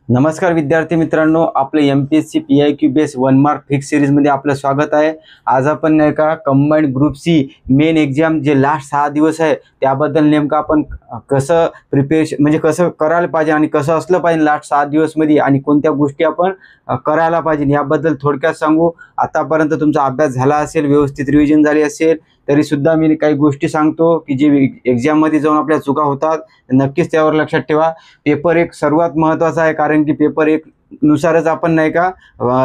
नमस्कार विद्यार्थी मित्रांनो, आपलं MPSC PIQ base 1 mark fix सिरीजमध्ये आपलं स्वागत आहे। आज आपण नाही का combined group C main exam जे लास्ट 6 दिवस आहे त्याबद्दल नेमकं आपण कसं प्रिपेरेशन म्हणजे कसं करायला पाहिजे आणि कसं असलं पाहिजे लास्ट 6 दिवसमध्ये आणि कोणत्या गोष्टी आपण करायला पाहिजे याबद्दल थोडक्यात सांगू। आतापर्यंत तुमचा अभ्यास झाला असेल, व्यवस्थित रिव्हिजन झाली असेल तरी सुद्धा मी काही गोष्टी सांगतो की जे एक्झाममध्ये जाऊन आपल्या चुका होतात नक्कीच त्यावर लक्षात ठेवा। पेपर एक सर्वात महत्त्वाचा आहे, कारण की पेपर एक नुसारच आपण नाही का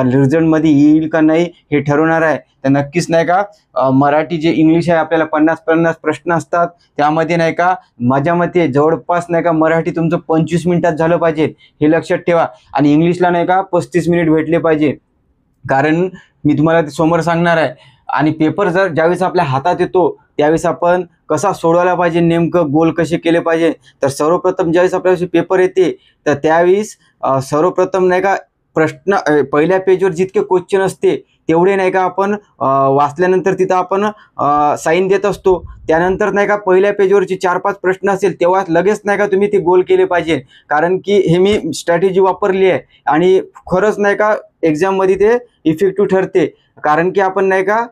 रिझल्टमध्ये येईल का नाही हे ठरवणार आहे। तर नक्कीच नाही का मराठी जे इंग्लिश आहे आपल्याला 50 प्रश्न असतात, त्यामध्ये नाही का माझ्या मते जवळपास नाही का मराठी तुमचं 25 मिनिटात झालं पाहिजे हे लक्षात ठेवा आणि इंग्लिशला नाही का 35 मिनिट भेटले पाहिजे, कारण मी तुम्हाला ते समोर सांगणार आहे। आणि पेपर जर ज्यावेळेस आपल्या हातात येतो त्यावेळेस आपण कसा सोडवायला पाहिजे, नेमकं गोल कसे केले पाहिजे। तर सर्वप्रथम ज्यावेळेस आपल्याला पेपर येते तर त्यावेळेस सर्वप्रथम नाही का प्रश्न पहिल्या पेजवर जितके क्वेश्चन असते तेवढे नाही का आपण वाचल्यानंतर तिथं आपण साईन देत असतो। त्यानंतर नाही का पहिल्या पेजवरचे 4-5 प्रश्न असेल तेव्हा लगेच नाही का तुम्ही ते गोल केले पाहिजे, कारण की हे मी स्ट्रॅटेजी वापरली आहे आणि खरंच नाही का एक्झाममध्ये ते इफेक्टिव्ह ठरते। कारण की आपण नाही का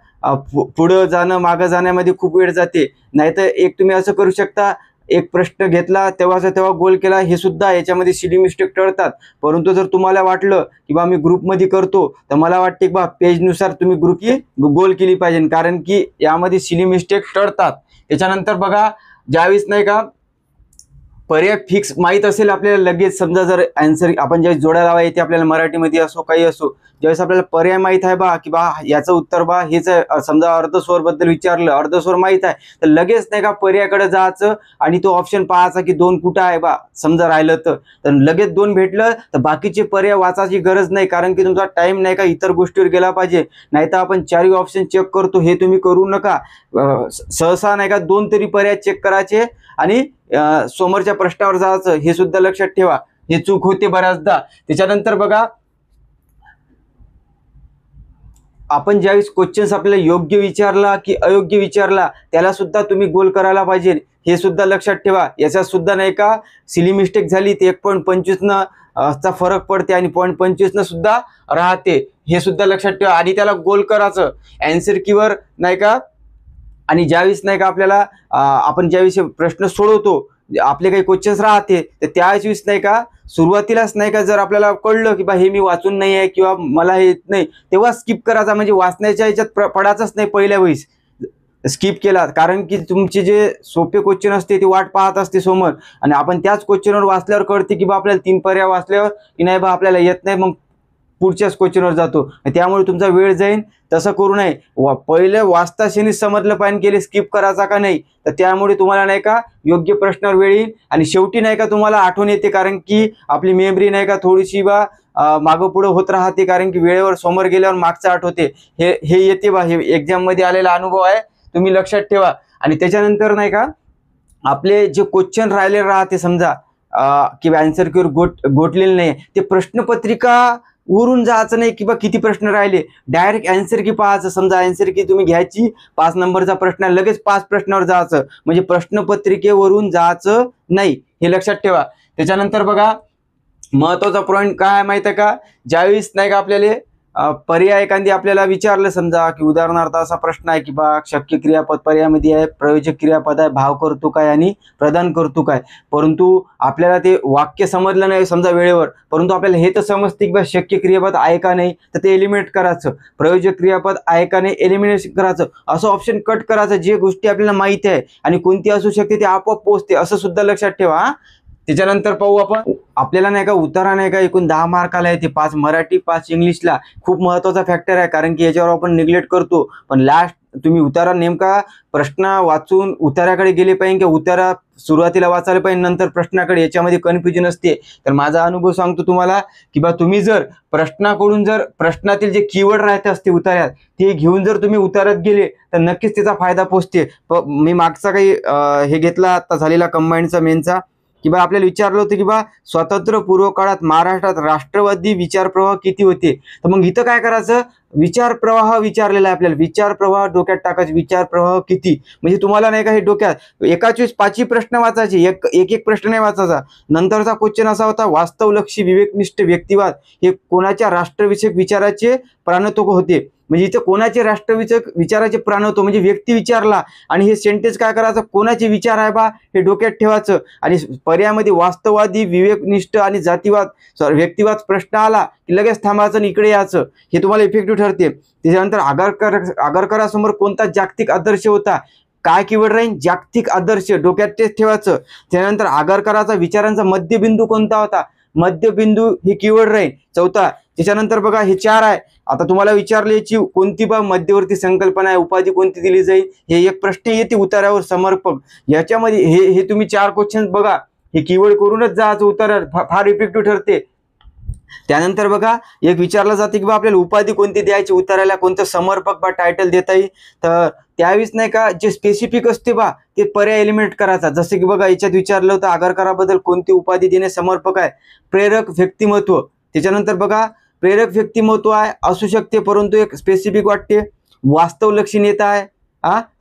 पुढं जाणं मागं जाण्यामध्ये खूप वेळ जाते। नाहीतर एक तुम्ही असं करू शकता, एक प्रश्न घेतला तेव्हाचा तेव्हा गोल केला, हे सुद्धा याच्यामध्ये सिली मिस्टेक टळतात। परंतु जर तुम्हाला वाटलं की बा मी ग्रुपमध्ये करतो तर मला वाटते की बा पेजनुसार तुम्ही ग्रुपची गोल केली पाहिजे, कारण की यामध्ये सिली मिस्टेक टळतात। त्याच्यानंतर बघा, ज्यावेळेस नाही का पर्याय फिक्स माहीत असेल आपल्याला, लगेच समजा जर आन्सर आपण ज्यावेळेस जोडायला हवा येते आपल्याला मराठीमध्ये असो काही असो, ज्यावेळेस आपल्याला पर्याय माहीत आहे बा की बा याचं उत्तर बा हेच आहे, समजा अर्धस्वर बद्दल विचारलं, अर्धस्वर माहीत आहे तर लगेच नाही का पर्यायाकडे जायचं आणि तो ऑप्शन पाहायचा की 2 कुठं आहे बा, समजा राहिलं तर लगेच 2 भेटलं तर बाकीचे पर्याय वाचायची गरज नाही, कारण की तुमचा टाइम नाही का इतर गोष्टीवर गेला पाहिजे। नाहीतर आपण 4 ऑप्शन चेक करतो, हे तुम्ही करू नका। सहसा नाही का 2 तरी पर्याय चेक करायचे आणि समोरच्या प्रश्नावर जायचं, हे सुद्धा लक्षात ठेवा, हे चूक होते बऱ्याचदा। त्याच्यानंतर बघा, आपण ज्यावेळेस क्वेश्चन्स आपल्याला योग्य विचारला की अयोग्य विचारला त्याला सुद्धा तुम्ही गोल करायला पाहिजे, हे सुद्धा लक्षात ठेवा। याच्यात सुद्धा नाही का सिली मिस्टेक झाली ते 1.25 न चा फरक पडते आणि 0.25 न सुद्धा राहते, हे सुद्धा लक्षात ठेवा आणि त्याला गोल करायचं आन्सर कीवर नाही का। आणि ज्यावेळेस नाही का आपल्याला आपण ज्यावेळेस प्रश्न सोडवतो, आपले काही क्वेश्चन्स राहते तर त्यावेळेस नाही का सुरुवातीलाच नाही का जर आपल्याला कळलं की बा हे मी वाचून नाही आहे किंवा मला हे येत नाही, तेव्हा स्किप करायचा, म्हणजे वाचण्याच्या ह्याच्यात पडायचंच नाही पहिल्या वेळेस। स्किप केला, कारण की तुमचे जे सोपे क्वेश्चन असते ते वाट पाहत असते समोर आणि आपण त्याच क्वेश्चनवर वाचल्यावर कळते की बा आपल्याला 3 पर्याय वाचल्यावर की नाही बा आपल्याला येत नाही, मग पुढच्याच क्वेश्चनवर जातो, त्यामुळे तुमचा वेळ जाईल। तसं करू नये, पहिले वाचता क्षणीच समजलं पाहिजे केले स्किप करायचा का नाही, तर त्यामुळे तुम्हाला नाही का योग्य प्रश्नावर वेळ येईल आणि शेवटी नाही का तुम्हाला आठवण येते, कारण की आपली मेमरी नाही का थोडीशी बा मागं पुढं होत राहते, कारण की वेळेवर समोर गेल्यावर मागचं आठवते, हे येते बा, हे एक्झाममध्ये आलेला अनुभव आहे, तुम्ही लक्षात ठेवा। आणि त्याच्यानंतर नाही का आपले जे क्वेश्चन राहिले राहते समजा किंवा आन्सर किंवा गोठलेले नाही, ते प्रश्नपत्रिका वरून जायचं नाही की बा किती प्रश्न राहिले, डायरेक्ट आन्सर की पाहायचं। समजा आन्सर की तुम्ही घ्यायची 5 नंबरचा प्रश्न आहे, लगेच 5 प्रश्नावर जायचं, म्हणजे प्रश्नपत्रिकेवरून जायचं नाही, हे लक्षात ठेवा। त्याच्यानंतर बघा, महत्वाचा पॉईंट काय आहे माहिती आहे का, ज्यावेळेस नाही का आपल्याला पर्याय एखादी आपल्याला विचारलं, समजा की उदाहरणार्थ असा प्रश्न आहे की बा शक्य क्रियापद पर्यायामध्ये आहे, प्रयोजक क्रियापद आहे, भाव करतो काय आणि प्रदान करतो काय, परंतु आपल्याला ते वाक्य समजलं नाही समजा वेळेवर, परंतु आपल्याला हे तर समजते की बा शक्य क्रियापद आहे का नाही तर ते एलिमिनेट करायचं, प्रयोजक क्रियापद आहे का नाही एलिमिनेट करायचं, असं ऑप्शन कट करायचं, जे गोष्टी आपल्याला माहिती आहे आणि कोणती असू शकते ते आपोआप पोहोचते, असं सुद्धा लक्षात ठेवा। त्याच्यानंतर पाहू आपण, आपल्याला नाही का उतारा नाही का एकूण 10 मार्काला येते, 5 मराठी 5 इंग्लिशला, खूप महत्त्वाचा फॅक्टर आहे, कारण की याच्यावर आपण निग्लेक्ट करतो, पण लास्ट तुम्ही उतारा नेमका प्रश्न वाचून उताराकडे गेले पाहिजे की उतारा सुरुवातीला वाचायला पाहिजे नंतर प्रश्नाकडे, याच्यामध्ये कन्फ्युजन असते। तर माझा अनुभव सांगतो तुम्हाला की बा तुम्ही जर प्रश्नाकडून जर प्रश्नातील जे कीवर्ड राहते असते उतार्यात ते घेऊन जर तुम्ही उतारत गेले तर नक्कीच त्याचा फायदा पोचते। मी मागचा काही हे घेतला आता झालेला कंबाईंडचा मेनचा, की बा आपल्याला विचारलं होतं की बा स्वातंत्र्य पूर्व काळात महाराष्ट्रात राष्ट्रवादी विचार प्रवाह किती होते. तर मग इथं काय करायचं, विचार प्रवाह विचारलेला आहे आपल्याला, विचार प्रवाह डोक्यात टाकायचे, विचार प्रवाह किती. म्हणजे तुम्हाला नाही का हे डोक्यात एकाच वेळेस 5ही प्रश्न वाचायचे, एक एक प्रश्न नाही वाचायचा. नंतरचा क्वेश्चन असा होता, वास्तवलक्षी विवेकनिष्ठ व्यक्तिवाद हे कोणाच्या राष्ट्रविषयक विचाराचे प्राणतोक होते. म्हणजे इथं कोणाचे राष्ट्रविषयक विचाराचे प्राणवतो म्हणजे व्यक्ती विचारला, आणि हे सेंटेन्स काय करायचं, कोणाचे विचार आहे बा हे डोक्यात ठेवायचं. आणि पर्यायामध्ये वास्तववादी विवेकनिष्ठ आणि जातीवाद व्यक्तिवाद प्रश्न आला की लगेच थांबायचं आणि इकडे यायचं, हे तुम्हाला इफेक्टिव्ह ठरते. त्याच्यानंतर आगरकरासमोर कोणता जागतिक आदर्श होता, काय कीवर्ड राहील, जागतिक आदर्श, डोक्यात तेच ठेवायचं. त्यानंतर आगरकराचा विचारांचा मध्यबिंदू कोणता होता, मध्यबिंदू हे कीवर्ड राहील. चौथा, त्याच्यानंतर बघा हे 4 आहे. आता तुम्हाला विचारले याची कोणती बा मध्यवर्ती संकल्पना आहे, उपाधी कोणती दिली जाईल, हे एक प्रश्न येते उतारावर समर्पक. याच्यामध्ये हे तुम्ही 4 क्वेश्चन बघा, हे कीवर्ड करूनच जायचं उतारावर, फार इफेक्टिव्ह ठरते. त्यानंतर बघा एक विचारलं जाते की बा आपल्याला उपाधी कोणती द्यायची, उतारायला कोणतं समर्पक बा टायटल देता येईल. तर त्यावेळेस नाही का जे स्पेसिफिक असते बा ते पर्याय एलिमिनेट करायचा. जसं की बघा याच्यात विचारलं होतं आगरकराबद्दल कोणती उपाधी देणे समर्पक आहे, प्रेरक व्यक्तिमत्व. त्याच्यानंतर बघा प्रेरक व्यक्तिमत्व आहे, असू शकते परंतु एक स्पेसिफिक वाटते. वास्तवलक्षी नेता आहे,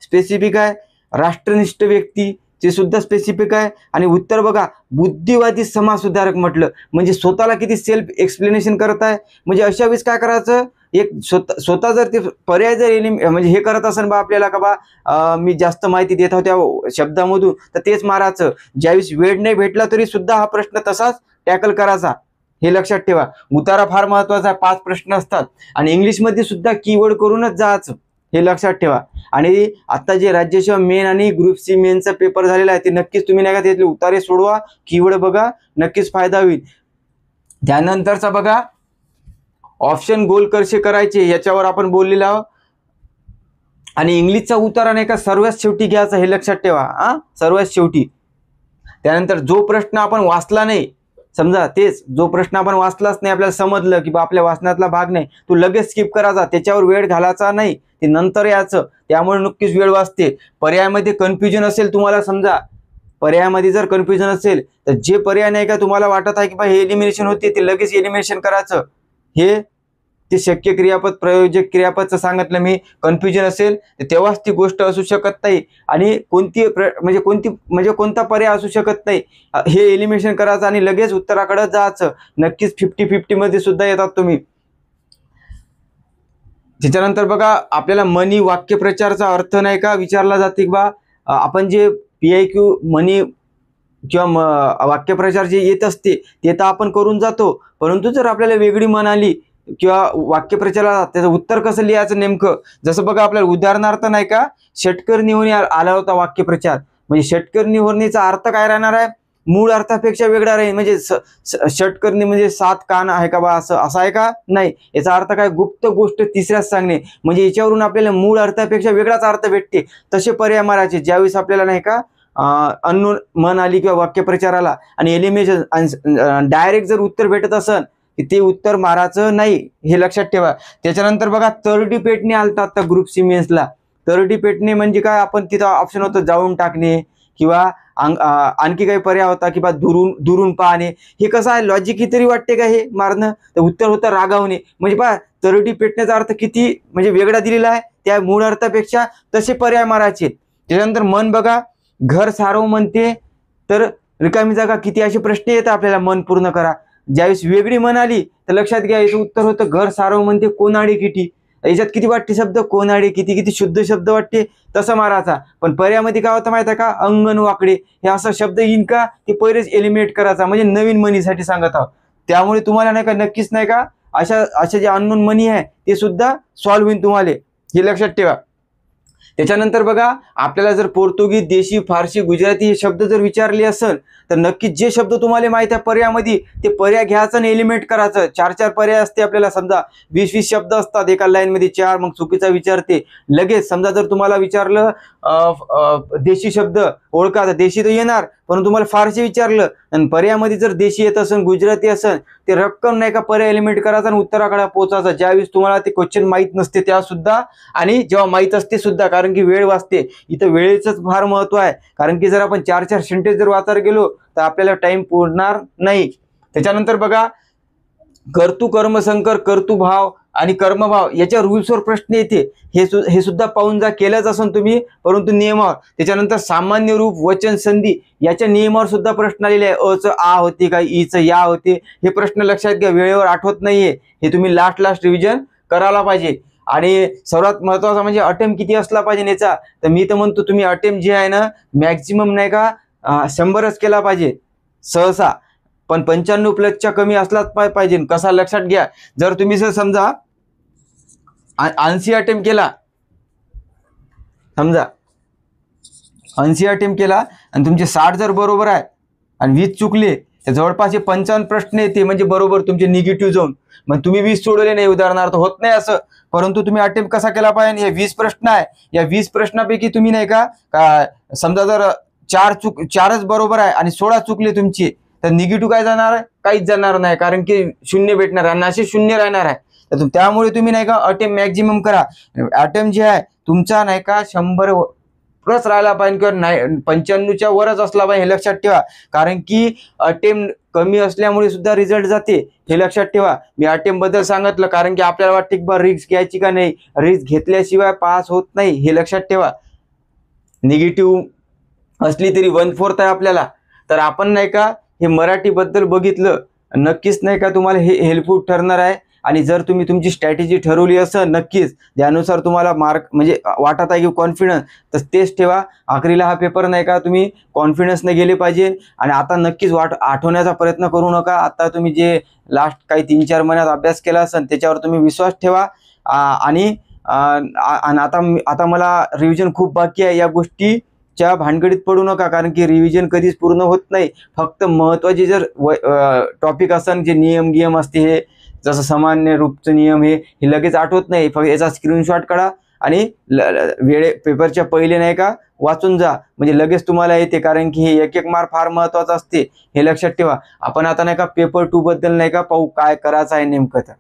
स्पेसिफिक आहे. राष्ट्रनिष्ठ व्यक्ती ते सुद्धा स्पेसिफिक आहे. आणि उत्तर बघा बुद्धिवादी समाजसुधारक म्हटलं म्हणजे स्वतःला किती सेल्फ एक्सप्लेनेशन करत आहे. म्हणजे अशा वेळेस काय करायचं, एक स्वतः जर ते पर्याय जर म्हणजे हे करत असेल बा आपल्याला का बा मी जास्त माहिती देत आहो त्या शब्दामधून, तर तेच मारायचं. ज्यावेळेस वेळ नाही भेटला तरी सुद्धा हा प्रश्न तसाच टॅकल करायचा, हे लक्षात ठेवा. उतारा फार महत्वाचा आहे, 5 प्रश्न असतात आणि इंग्लिशमध्ये सुद्धा कीवर्ड करूनच जायचं, हे लक्षात ठेवा. आणि आता जे राज्यसेवा मेन आणि ग्रुप सी मेनचा पेपर झालेला आहे ते नक्कीच तुम्ही नाही का त्यातले उतारे सोडवा, कीवर्ड बघा, नक्कीच फायदा होईल. त्यानंतरचा बघा ऑप्शन गोल कसे करायचे याच्यावर आपण बोललेलो आहोत. आणि इंग्लिशचा उतारा नाही का सर्वात शेवटी घ्यायचा, हे लक्षात ठेवा, सर्वात शेवटी. त्यानंतर जो प्रश्न आपण वाचला नाही, समजा तेच जो प्रश्न आपण वाचलाच नाही, आपल्याला समजलं की बा आपल्या वाचनातला भाग नाही, तो लगेच स्किप करायचा, त्याच्यावर वेळ घालायचा नाही, ते नंतर यायचं, त्यामुळे नक्कीच वेळ वाचते. पर्यायामध्ये कन्फ्युजन असेल तुम्हाला, समजा पर्यायामध्ये जर कन्फ्युजन असेल तर जे पर्याय नाही का तुम्हाला वाटत आहे की बा हे एलिमिनेशन होते ते लगेच एलिमिनेशन करायचं. हे ते शक्य क्रियापद प्रयोजक क्रियापदचं सांगितलं मी. कन्फ्युजन असेल तर तेव्हाच ती गोष्ट असू शकत नाही, आणि कोणती कोणता पर्याय असू शकत नाही, हे एलिमिनेशन करायचं आणि लगेच उत्तराकडे जायचं. नक्कीच 50-50 मध्ये सुद्धा येतात तुम्ही. त्याच्यानंतर बघा आपल्याला मनी वाक्यप्रचारचा अर्थ नाही का विचारला जाते की बा आपण जे PIQ मनी किंवा वाक्यप्रचार जे येत असते ते तर आपण करून जातो, परंतु जर आपल्याला वेगळी म्हण आली किंवा वाक्यप्रचाराला त्याचं उत्तर कसं लिहायचं नेमकं, जसं बघा आपल्याला उदाहरणार्थ नाही का षटकर निहोणी आला होता वाक्यप्रचार. म्हणजे षटकर निहोरणीचा अर्थ काय राहणार आहे, मूळ अर्थापेक्षा वेगळा राहील. म्हणजे षटकर्णी म्हणजे 7 कान आहे का बा, असं आहे का, नाही. याचा अर्थ काय, गुप्त गोष्ट तिसऱ्याच सांगणे. म्हणजे याच्यावरून आपल्याला मूळ अर्थापेक्षा वेगळाच अर्थ भेटते. तसे पर्याय मारायचे ज्यावेळेस आपल्याला नाही का अननोन म्हण आली किंवा वाक्यप्रचाराला, आणि एलिमिनेशन डायरेक्ट जर उत्तर भेटत असेल ते उत्तर मारायचं नाही, हे लक्षात ठेवा. त्याच्यानंतर बघा तरडी पेटणे आलता आता ग्रुप सी मेन्सला. तरडी पेटणे म्हणजे काय, आपण तिथं ऑप्शन होतं जाळून टाकणे किंवा आणखी काही पर्याय होता की बा दुरून पाहणे. हे कसं आहे, लॉजिक तरी वाटते का हे मारणं, तर उत्तर होतं रागावणे. म्हणजे पहा तरडी पेटण्याचा अर्थ किती म्हणजे वेगळा दिलेला आहे त्या मूळ अर्थापेक्षा, तसे पर्याय मारायचे. त्याच्यानंतर मन बघा, घर सारव म्हणते तर रिकामी जागा किती, असे प्रश्न येतात आपल्याला, मन पूर्ण करा. ज्यावेळेस वेगळी म्हण आली तर लक्षात घ्या याचं उत्तर होतं घर सारव म्हणते कोणाडे किती. याच्यात किती वाटते शब्द, कोणाडे किती, किती शुद्ध शब्द वाटते, तसं मारायचा. पण पर्यायामध्ये काय होतं माहिती आहे का, अंगण वाकडे हे असा शब्द येईन का, ते पहिलेच एलिमिनेट करायचा, म्हणजे नवीन मनीसाठी सांगत आहोत. त्यामुळे तुम्हाला नाही का नक्कीच नाही का अशा जे अननोन मनी आहे ते सुद्धा सॉल्व्ह होईल तुम्हाला, हे लक्षात ठेवा. त्याच्यानंतर बघा आपल्याला जर पोर्तुगीज, देशी, फारसी, गुजराती हे शब्द जर विचारले असेल तर नक्कीच जे शब्द तुम्हाला माहिती आहे पर्यायामध्ये ते पर्याय घ्यायचं आणि एलिमिनेट करायचं. 4-4 पर्याय असते आपल्याला, समजा 20-20 शब्द असतात एका लाईन मध्ये 4, मग चुकीचा विचारते लगेच. समजा जर तुम्हाला विचारलं देशी शब्द ओळखा, तर देशी तर येणार, परंतु तुम्हाला फारसे विचारलं आणि पर्यायामध्ये जर देशी येत असेल, गुजराती असेल, ते रक्कम नाही का पर्याय एलिमिनेट करायचा आणि उत्तराकडे पोहोचायचा. ज्यावेळेस तुम्हाला ते क्वेश्चन माहीत नसते त्या सुद्धा, आणि जेव्हा माहीत असते सुद्धा, कारण की वेळ वाचते. इथं वेळेचंच फार महत्व आहे, कारण की जर आपण 4-4 सेंटेन्स जर वाचायला गेलो तर आपल्याला टाइम पुरणार नाही. त्याच्यानंतर बघा, कर्तृ कर्मसंकर, कर्तृभाव आणि कर्मभाव याच्या रूल्सवर प्रश्न येते. हे सुद्धा पाहून जा, केलंच असून तुम्ही, परंतु नियमावर. त्याच्यानंतर सामान्य रूप, वचन, संधी याच्या नियमावर सुद्धा प्रश्न आलेले आहे. अ च आ होते का, ई च या होते, हे प्रश्न लक्षात घ्या. वेळेवर आठवत नाहीये, हे तुम्ही लास्ट रिव्हिजन करायला पाहिजे. आणि सर्वात महत्वाचा म्हणजे अटेम्प्ट किती असला पाहिजे याचा. तर मी तर म्हणतो तुम्ही अटेम्प्ट जे आहे ना, मॅक्झिमम नाही का 100च केला पाहिजे सहसा, पण 95+ कमी असलाच पाहिजे. कसा लक्षात घ्या, जर तुम्ही समजा 80 अटेम्प्ट केला, समजा 80 अटेम्प्ट केला आणि तुमचे 60 जर बरोबर आहे आणि 20 चुकले, तर जवळपास 55 प्रश्न येते म्हणजे बरोबर तुमचे निगेटिव्ह जाऊन. मग तुम्ही 20 सोडवले नाही, उदाहरणार्थ होत नाही असं. परंतु तुम्ही अटेम्प्ट कसा केला पाहिजे, हे 20 प्रश्न आहे, या 20 प्रश्नापैकी तुम्ही नाही का समजा जर 4च बरोबर आहे आणि 16 चुकले तुमची, तर निगेटिव्ह काय जाणार आहे, काहीच जाणार नाही, कारण की 0 भेटणार आणि असे 0 राहणार आहे. तर त्यामुळे तुम्ही नाही का अटेम्प्ट मॅक्झिमम करा. अटेम्प्ट जे आहे तुमचा नाही का 100 राहायला पाहिजे किंवा 95च्या वरच असला पाहिजे, हे लक्षात ठेवा. कारण की अटेम्प्ट कमी असल्यामुळे सुद्धा रिझल्ट जाते, हे लक्षात ठेवा. मी अटेम्प्ट बद्दल सांगितलं कारण की आपल्याला वाटते की बा रिस्क घ्यायची का नाही, रिस्क घेतल्याशिवाय पास होत नाही, हे लक्षात ठेवा. निगेटिव्ह असली तरी 1/4 आहे आपल्याला. तर आपण नाही का हे मराठी बद्दल बघितलं, नक्कीच नाही का तुम्हाला हे हेल्पफुल ठरणार आहे. आणि जर तुम्ही तुमची स्ट्रॅटेजी ठरवली असेल नक्कीच त्यानुसार तुम्हाला मार्क म्हणजे वाटत आहे की कॉन्फिडन्स, तर तेच ठेवा. आखरीला हा पेपर नाही का तुम्ही कॉन्फिडन्सने गेले पाहिजे. आणि आता नक्कीच आठवण्याचा प्रयत्न करू नका. आता तुम्ही जे लास्ट काही 3-4 महिन्यात अभ्यास केला असेल त्याच्यावर तुम्ही विश्वास ठेवा. आणि आता मला रिव्हिजन खूप बाकी आहे, या गोष्टीच्या भानगडीत पडू नका, कारण की रिव्हिजन कधीच पूर्ण होत नाही. फक्त महत्त्वाचे जर टॉपिक असेल, जे नियम असते, हे जसं सामान्य रूपचं नियम हे लगेच आठवत नाही. फक्त याचा स्क्रीनशॉट काढा आणि पेपरच्या पहिले नाही का वाचून जा, म्हणजे लगेच तुम्हाला येते. कारण की हे एक मार्क फार महत्वाचा असते, हे लक्षात ठेवा. आपण आता नाही का पेपर 2 बद्दल नाही का पाहू, काय करायचं आहे नेमकं. तर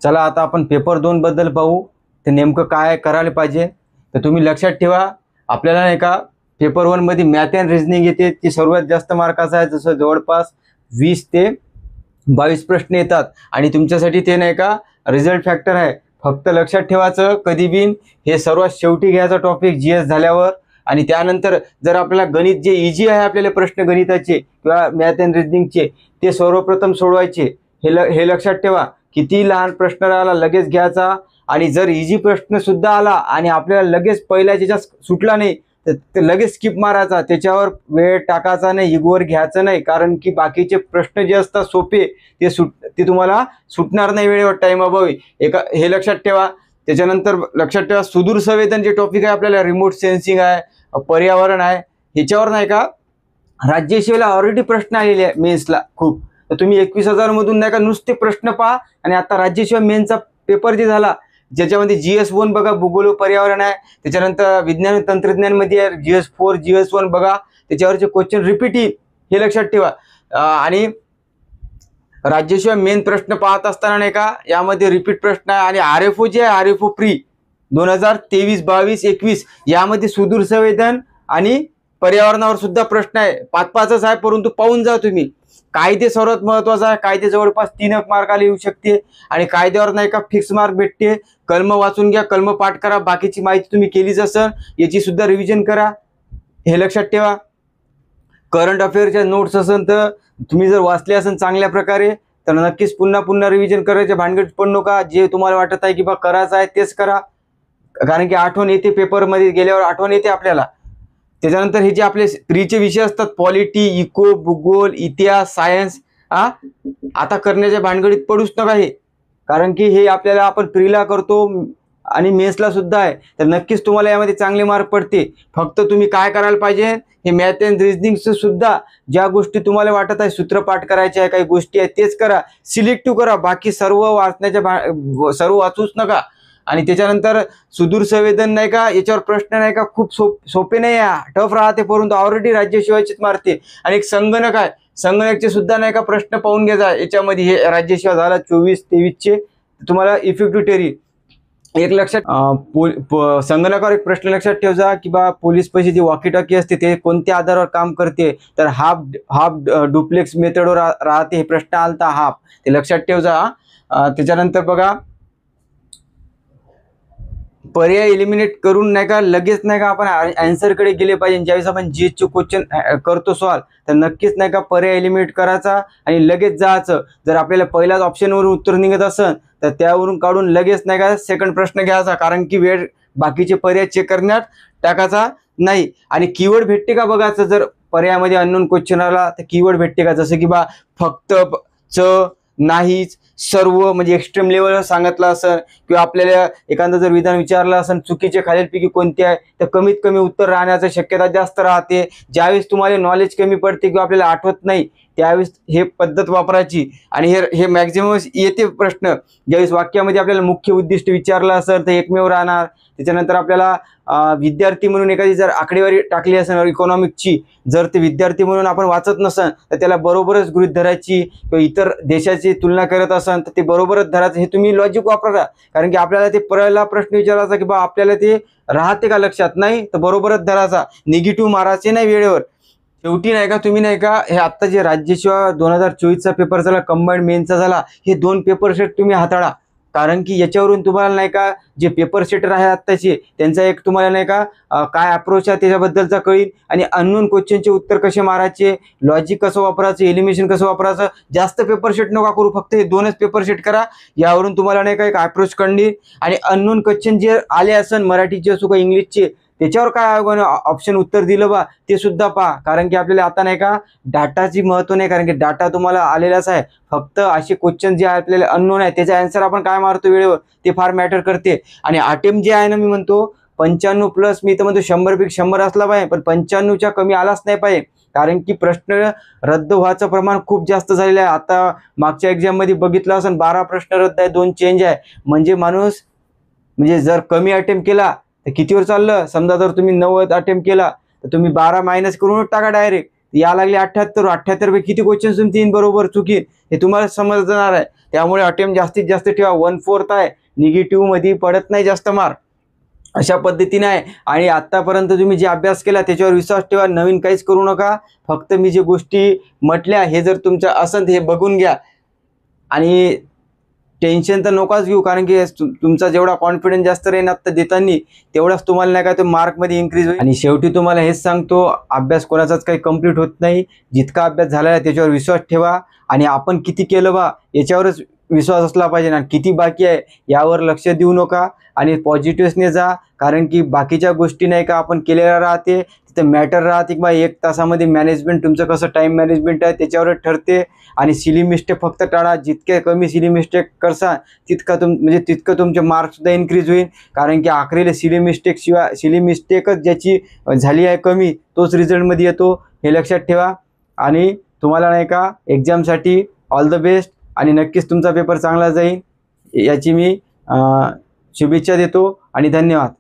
चला आता आपण पेपर 2 बद्दल पाहू, तर नेमकं काय करायला पाहिजे. तर तुम्ही लक्षात ठेवा, आपल्याला नाही का पेपर 1 मध्ये मॅथ अँड रिझनिंग येते, ती सर्वात जास्त मार्काचं आहे. जसं जवळपास 20 ते 22 प्रश्न येतात आणि तुमच्यासाठी ते नाही का रिझल्ट फॅक्टर आहे. फक्त लक्षात ठेवायचं, कधी बी हे सर्वात शेवटी घ्यायचा टॉपिक GS झाल्यावर. आणि त्यानंतर जर आपल्याला गणित जे इझी आहे, आपल्याला प्रश्न गणिताचे किंवा मॅथ अँड रिझनिंगचे, ते सर्वप्रथम सोडवायचे. हे लक्षात ठेवा. किती लहान प्रश्न राहिला लगेच घ्यायचा. आणि जर इझी प्रश्न सुद्धा आला आणि आपल्याला लगेच पहिल्या ज्याच्यात सुटला नाही, तर ते लगेच स्किप मारायचा, त्याच्यावर वेळ टाकायचा नाही, इगोवर घ्यायचं नाही. कारण की बाकीचे प्रश्न जे असतात सोपे, ते तुम्हाला सुटणार नाही वेळेवर, टाइम अभावी. हे लक्षात ठेवा. त्याच्यानंतर लक्षात ठेवा, सुदूर संवेदन जे टॉपिक आहे आपल्याला, रिमोट सेन्सिंग आहे, पर्यावरण आहे, ह्याच्यावर नाही का राज्यसेवेला ऑलरेडी प्रश्न आलेले आहे मेन्सला खूप. तर तुम्ही 21,000 मधून नाही का नुसते प्रश्न पहा. आणि आता राज्यसेवा मेनचा पेपर जे झाला, ज्याच्यामध्ये GS1 बघा, भूगोल पर्यावरण आहे. त्याच्यानंतर विज्ञान व तंत्रज्ञानमध्ये आहे GS4, GS1 बघा, त्याच्यावरचे क्वेश्चन रिपीट येईल, हे लक्षात ठेवा. आणि राज्यसेवा मेन प्रश्न पाहत असताना नाही का यामध्ये रिपीट प्रश्न आहे. आणि RFO जे आहे, RFO प्री 2023, 22, 21 यामध्ये सुदूर संवेदन आणि पर्यावरणावर सुद्धा प्रश्न आहे. 5-5च आहे, परंतु पाहून जा तुम्ही. कायदे सर्वात महत्वाचा आहे. कायदे जवळपास 3 मार्काला येऊ शकते आणि कायद्यावर नाही का फिक्स मार्क भेटते. कलम वाचून घ्या, कलम पाठ करा. बाकीची माहिती तुम्ही केलीच असेल, याची सुद्धा रिव्हिजन करा, हे लक्षात ठेवा. करंट अफेअरच्या नोट्स असेल तर तुम्ही जर वाचले असेल चांगल्या प्रकारे, तर नक्कीच पुन्हा रिव्हिजन करायचे भानगडीत पडू नका. जे तुम्हाला वाटत आहे की बा करायचं आहे तेच करा, कारण की आठवण येते, पेपरमध्ये गेल्यावर आठवण येते आपल्याला. त्याच्यानंतर हे जे आपले प्रीचे विषय असतात, पॉलिटी, इको, भूगोल, इतिहास, सायन्स, आता करण्याच्या भानगडीत पडूच नका हे, कारण की हे आपल्याला आपण प्रीला करतो आणि मेन्सला सुद्धा आहे. तर नक्कीच तुम्हाला यामध्ये चांगले मार्क पडते. फक्त तुम्ही काय करायला पाहिजे, हे मॅथ अँड रिझनिंगचं सुद्धा ज्या गोष्टी तुम्हाला वाटत आहे सूत्रपाठ करायचे आहे, काही गोष्टी आहेत तेच करा, सिलेक्टिव्ह करा. बाकी सर्व वाचूच नका. आणि त्याच्यानंतर सुदूर संवेदन नाही का, याच्यावर प्रश्न नाही का खूप सोपे नाही, टफ राहते, परंतु ऑलरेडी राज्यसेवाचीच मारते. आणि एक संगणक आहे, संगणकचे सुद्धा नाही का प्रश्न पाहून घ्यायचा याच्यामध्ये. हे राज्यसेवा झाला 24-23चे. तुम्हाला इफेक्टिव्ह टेरी एक लक्षात, संगणकावर एक प्रश्न लक्षात ठेवजा की बा पोलीस पैसे जी वॉकी टॉकी असते ते कोणत्या आधारावर काम करते, तर हाफ डुप्लेक्स मेथडवर राहते. हे प्रश्न आलता हाफ, ते लक्षात ठेवजा. त्याच्यानंतर बघा, पर्याय एलिमिनेट करून नाही का लगेच नाही का आपण आन्सरकडे गेले पाहिजे. ज्यावेळेस आपण जीएसचे क्वेश्चन करतो सॉल्व, तर नक्कीच नाही का पर्याय एलिमिनेट करायचा आणि लगेच जायचं. जर आपल्याला पहिल्याच ऑप्शनवरून उत्तर निघत असेल तर त्यावरून काढून लगेच नाही का सेकंड प्रश्न घ्यायचा, कारण की वेळ बाकीचे पर्याय चेक करण्यात टाकायचा नाही. आणि कीवर्ड भेटते का बघायचं, जर पर्यायामध्ये अननोन क्वेश्चन आला तर कीवर्ड भेटते का, जसं की बा फक्त, नाहीच, सर्व म्हणजे एक्स्ट्रीम लेवलवर सांगितलं असेल, किंवा आपल्याला एखादं जर विधान विचारलं असेल चुकीचे खालीलपैकी कोणते आहे, तर कमीत कमी उत्तर राहण्याची शक्यता जास्त राहते. ज्यावेळेस तुम्हाला नॉलेज कमी पडते किंवा आपल्याला आठवत नाही त्यावेळेस हे पद्धत वापरायची. आणि हे मॅक्झिमम येते प्रश्न. ज्यावेळेस वाक्यामध्ये आपल्याला मुख्य उद्दिष्ट विचारलं असेल तर एकमेव राहणार. त्याच्यानंतर आपल्याला विद्यार्थी म्हणून एखादी जर आकडेवारी टाकली असेल इकॉनॉमिकची, जर ते विद्यार्थी म्हणून आपण वाचत नसेल तर त्याला बरोबरच गृहीत धरायची, किंवा इतर देशाची तुलना करत असेल तर ते बरोबरच धरायचं. हे तुम्ही लॉजिक वापरा, कारण की आपल्याला ते पहिला प्रश्न विचारायचा की बा आपल्याला ते राहते का लक्षात, नाही तर बरोबरच धरायचा, निगेटिव्ह मारायचे नाही वेळेवर. शेवटी नाही का तुम्ही नाही का हे आत्ता जे राज्यसेवा 2024चा पेपर झाला, कंबाईंड मेनचा झाला, हे 2 पेपर सेट तुम्ही हाताळा. कारण की याच्यावरून तुम्हाला नाही का जे पेपर सेटर आहे आत्ताचे त्यांचा एक तुम्हाला नाही का काय अप्रोच आहे त्याच्याबद्दलचा कळील. आणि अननोन क्वेश्चनचे उत्तर कसे मारायचे, लॉजिक कसं वापरायचं, एलिमिनेशन कसं वापरायचं. जास्त पेपर सेट नका करू, फक्त हे 2च पेपर सेट करा. यावरून तुम्हाला नाही का एक अप्रोच कळली. आणि अननोन क्वेश्चन जे आले असेल मराठीचे असो का इंग्लिशचे, त्याच्यावर काय आयोगाने ऑप्शन उत्तर दिलं बा ते सुद्धा पहा. कारण की आपल्याला आता नाही का डाटाची महत्त्व नाही, कारण की डाटा तुम्हाला आलेलाच आहे. फक्त असे क्वेश्चन जे आपल्याला अननोन आहे त्याचा आन्सर आपण काय मारतो वेळेवर ते फार मॅटर करते. आणि अटेम्प्ट जे आहे ना, मी म्हणतो 95 प्लस, मी तर म्हणतो 100पैकी 100 असला पाहिजे, पण 95च्या कमी आलाच नाही पाहिजे. कारण की प्रश्न रद्द व्हायचं प्रमाण खूप जास्त झालेलं आहे. आता मागच्या एक्झाममध्ये बघितलं असेल 12 प्रश्न रद्द आहे, 2 चेंज आहे. म्हणजे माणूस म्हणजे जर कमी अटेम्प्ट केला तर कितीवर चाललं, समजा जर तुम्ही 90 अटेम्प्ट केला तर तुम्ही 12 मायनस करून टाका डायरेक्ट, या लागले 78 पैकी किती क्वेश्चन तुमचे तीन बरोबर चुकीत हे तुम्हाला समजणार आहे. त्यामुळे अटेम्प्ट जास्तीत जास्त ठेवा. 1/4 आहे, निगेटिव्ह मध्ये पडत नाही जास्त मार्क, अशा पद्धतीने आहे. आणि आतापर्यंत तुम्ही जे अभ्यास केला त्याच्यावर विश्वास ठेवा, नवीन काहीच करू नका. फक्त मी जे गोष्टी म्हटल्या हे जर तुमच्या असेल हे बघून घ्या. आणि टेन्शन तर नकोच घेऊ, कारण की तुमचा जेवढा कॉन्फिडन्स जास्त राहील आता देताना तेवढाच तुम्हाला नाही का ते मार्कमध्ये इन्क्रीज होईल. आणि शेवटी तुम्हाला हेच सांगतो, अभ्यास कोणाचाच काही कंप्लीट होत नाही. जितका अभ्यास झाला आहे त्याच्यावर विश्वास ठेवा. आणि आपण किती केलं बा याच्यावरच विश्वास असला पाहिजे ना, किती बाकी आहे यावर लक्ष देऊ नका. आणि पॉझिटिव्हने जा, कारण की बाकीच्या गोष्टी नाही का आपण केलेल्या राहते तिथं मॅटर राहते की बा 1 तासामध्ये मॅनेजमेंट तुमचं कसं टाईम मॅनेजमेंट आहे त्याच्यावर ठरते. आणि सिली मिस्टेक फक्त टाळा, जितके कमी सिली मिस्टेक करसा तितकं तुमचे मार्क्ससुद्धा इन्क्रीज होईल. कारण की आखरीला सिली मिस्टेकच ज्याची झाली आहे कमी तोच रिझल्टमध्ये येतो, हे लक्षात ठेवा. आणि तुम्हाला नाही का एक्झामसाठी ऑल द बेस्ट, आणि नक्कीच तुमचा पेपर चांगला जाईल याची मी शुभेच्छा देतो. आणि धन्यवाद.